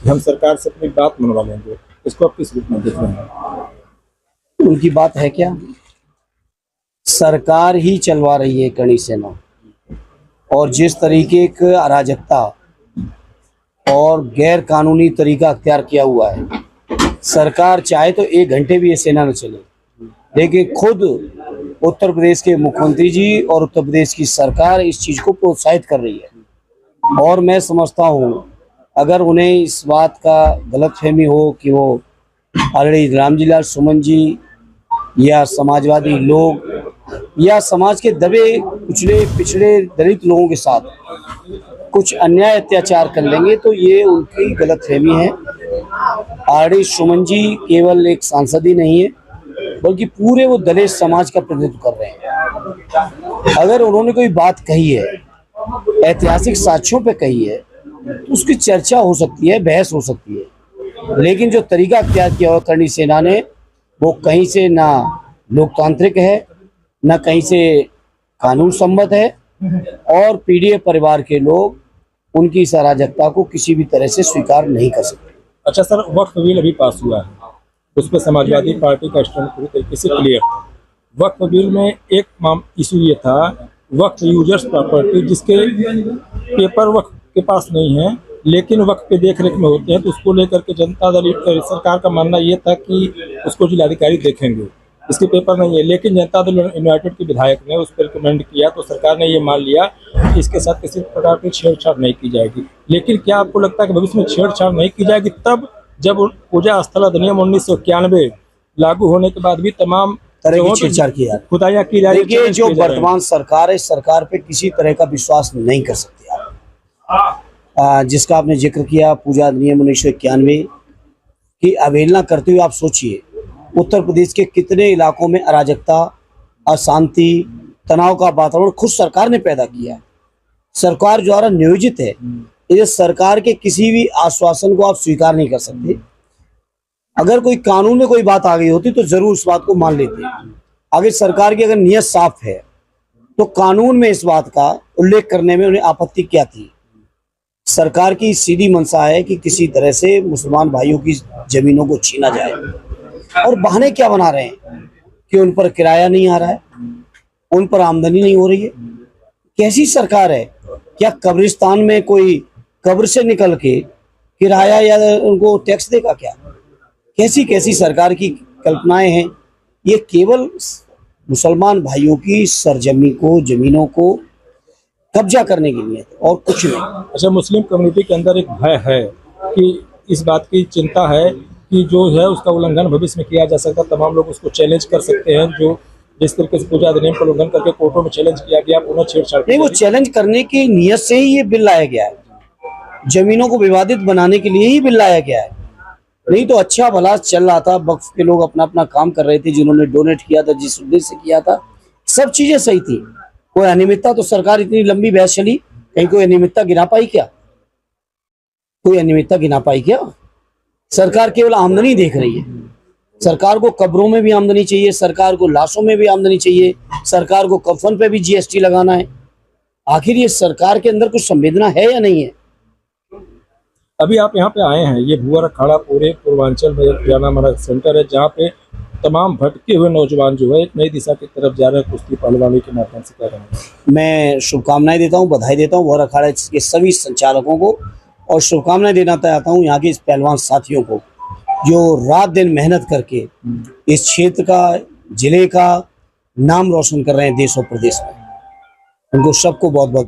हम सरकार से अपनी बात मनवा लेंगे, इसको आप किस रूप में देख रहे हैं? उनकी बात है क्या? सरकार ही चलवा रही है कड़ी सेना, और जिस तरीके की अराजकता और गैर कानूनी तरीका अख्तियार किया हुआ है, सरकार चाहे तो 1 घंटे भी ये सेना न चले, लेकिन खुद उत्तर प्रदेश के मुख्यमंत्री जी और उत्तर प्रदेश की सरकार इस चीज़ को प्रोत्साहित कर रही है। और मैं समझता हूँ अगर उन्हें इस बात का गलतफहमी हो कि वो ऑलरेडी रामजीलाल सुमन जी या समाजवादी लोग या समाज के दबे कुचले पिछड़े दलित लोगों के साथ कुछ अन्याय अत्याचार कर लेंगे, तो ये उनकी गलतफहमी है। ऑलरेडी सुमन जी केवल एक सांसद ही नहीं है, बल्कि पूरे वो दलित समाज का प्रतिनिधित्व कर रहे हैं। अगर उन्होंने कोई बात कही है, ऐतिहासिक साक्ष्यों पे कही है, तो उसकी चर्चा हो सकती है, बहस हो सकती है, लेकिन जो तरीका अख्तियार किया हुआ करणी सेना ने, वो कहीं से ना लोकतांत्रिक है, ना कहीं से कानून सम्मत है, और पीडीए परिवार के लोग उनकी इस अराजकता को किसी भी तरह से स्वीकार नहीं कर सकते। अच्छा सर, वक्फ बिल अभी पास हुआ है, उस पर समाजवादी पार्टी का स्टैंड पूरी तरीके से क्लियर था। वक्फ बिल में एक इशू ये था, वक्फ यूजर्स प्रॉपर्टी जिसके पेपर वक्फ के पास नहीं है लेकिन वक्फ पे देख रेख में होते हैं, तो उसको लेकर के जनता दल सरकार का मानना ये था कि उसको जिलाधिकारी देखेंगे, इसके पेपर नहीं है। लेकिन जनता दल यूनाइटेड के विधायक ने उस पर रिकमेंड किया, तो सरकार ने ये मान लिया कि इसके साथ किसी प्रकार की छेड़छाड़ नहीं की जाएगी। लेकिन क्या आपको लगता है कि भविष्य में छेड़छाड़ नहीं की जाएगी तब जब पूजा स्थल अधिनियम 1991 लागू होने के बाद भी तमाम तरह की छेड़छाड़ की जाती, खुदाइयाँ की जा रही है? देखिए, जो वर्तमान सरकार है, सरकार पे किसी तरह का विश्वास नहीं कर सकते आप। जिसका आपने जिक्र किया, पूजा अधिनियम 1991 की अवहेलना करते हुए आप सोचिए उत्तर प्रदेश के कितने इलाकों में अराजकता, अशांति, तनाव का वातावरण खुद सरकार ने पैदा किया है, सरकार द्वारा नियोजित है। इस सरकार के किसी भी आश्वासन को आप स्वीकार नहीं कर सकते। अगर कोई कानून में कोई बात आ गई होती तो जरूर उस बात को मान लेते। अगर सरकार की अगर नीयत साफ है तो कानून में इस बात का उल्लेख करने में उन्हें आपत्ति क्या थी? सरकार की सीधी मंशा है कि किसी तरह से मुसलमान भाइयों की जमीनों को छीना जाए, और बहाने क्या बना रहे हैं कि उन पर किराया नहीं आ रहा है, उन पर आमदनी नहीं हो रही है। कैसी सरकार है? क्या कब्रिस्तान में कोई कब्र से निकल के किराया या उनको टैक्स देगा क्या? कैसी कैसी सरकार की कल्पनाएं हैं। ये केवल मुसलमान भाइयों की सरजमी को, जमीनों को कब्जा करने के लिए और कुछ नहीं। अच्छा, मुस्लिम कम्युनिटी के अंदर एक भय है कि इस बात की चिंता है कि जो है उसका उल्लंघन भविष्य में किया जा सकता, तमाम लोग उसको चैलेंज कर सकते हैं। जो जिस तरीके से पूजा अधिनियम का उल्लंघन करके कोर्टों में चैलेंज किया गया, पुनः छेड़छाड़ नहीं, वो चैलेंज करने की नियत से ही ये बिल लाया गया है, जमीनों को विवादित बनाने के लिए ही बिल लाया गया है। नहीं तो अच्छा भला चल रहा था, वक्फ के लोग अपना अपना काम कर रहे थे, जिन्होंने डोनेट किया था, जिस उद्देश्य से किया था, सब चीजें सही थी। कोई अनियमितता तो सरकार इतनी लंबी बहस चली, कहीं कोई अनियमितता गिना पाई क्या? कोई अनियमितता गिना पाई क्या? सरकार केवल आमदनी देख रही है। सरकार को कब्रों में भी आमदनी चाहिए, सरकार को लाशों में भी आमदनी चाहिए, सरकार को कफन पे भी जीएसटी लगाना है। आखिर ये सरकार के अंदर कुछ संवेदना है या नहीं है? अभी आप यहाँ पे आए हैं, ये भुअर अखाड़ा पूरे पूर्वांचल में एक जाना माना सेंटर है, जहाँ पे तमाम भटके हुए नौजवान जो है एक नई दिशा की तरफ जा रहे हैं, कुश्ती पहलवानी के माध्यम से कर रहे हैं। मैं शुभकामनाएं देता हूँ, बधाई देता हूँ भुअर अखाड़ा के सभी संचालकों को, और शुभकामनाएं देना चाहता हूँ यहाँ के इस पहलवान साथियों को जो रात दिन मेहनत करके इस क्षेत्र का, जिले का नाम रोशन कर रहे हैं देश और प्रदेश में। उनको सबको बहुत बहुत